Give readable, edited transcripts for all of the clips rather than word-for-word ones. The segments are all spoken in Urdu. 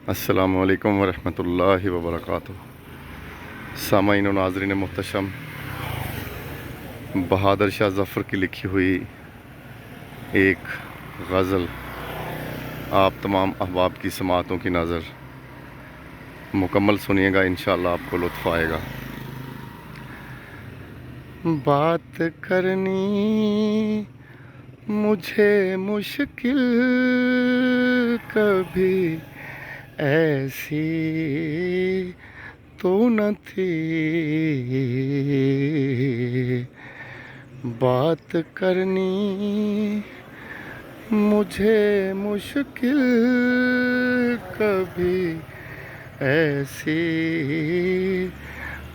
السلام علیکم ورحمۃ اللہ وبرکاتہ۔ سامعین و ناظرین محتشم، بہادر شاہ ظفر کی لکھی ہوئی ایک غزل آپ تمام احباب کی سماعتوں کی نظر مکمل سنیے گا، انشاءاللہ آپ کو لطف آئے گا۔ بات کرنی مجھے مشکل کبھی ایسی تو نہ تھی، بات کرنی مجھے مشکل کبھی ایسی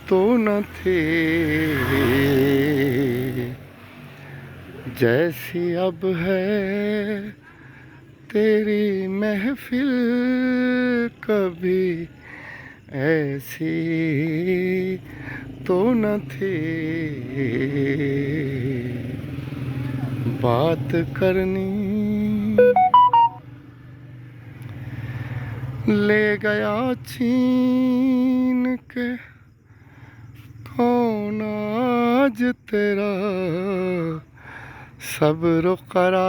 تو نہ تھی، جیسی اب ہے تیری محفل کبھی ایسی تو نہ تھی، بات کرنی لے گیا چھین کے کون آج تیرا صبر و قرار،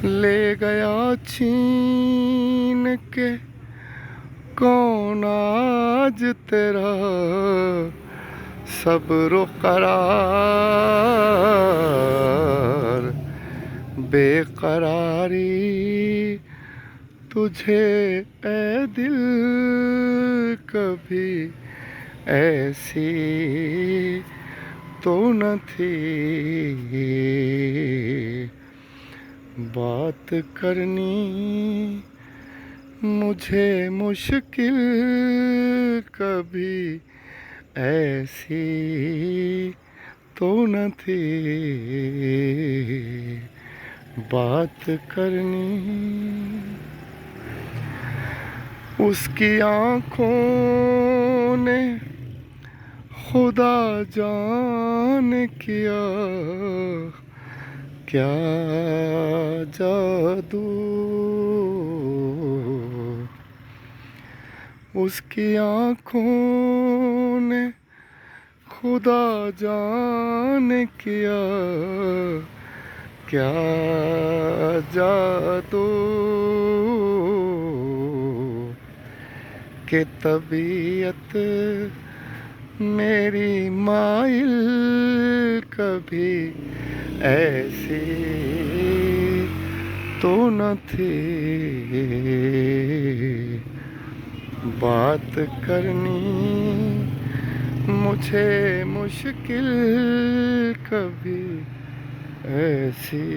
لے گیا چھین کے کون آج تیرا صبر و قرار، بے قراری تجھے اے دل کبھی ایسی تو نہ تھی، بات کرنی مجھے مشکل کبھی ایسی تو نہ تھی، بات کرنی اس کی آنکھوں نے خدا جان کیا کیا جادو، اس کی آنکھوں نے خدا جان کیا کیا جادو، کہ طبیعت میری مائل کبھی ایسی تو نہ تھی، بات کرنی مجھے مشکل کبھی ایسی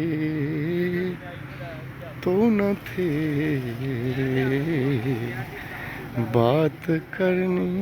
تو نہ تھی، بات کرنی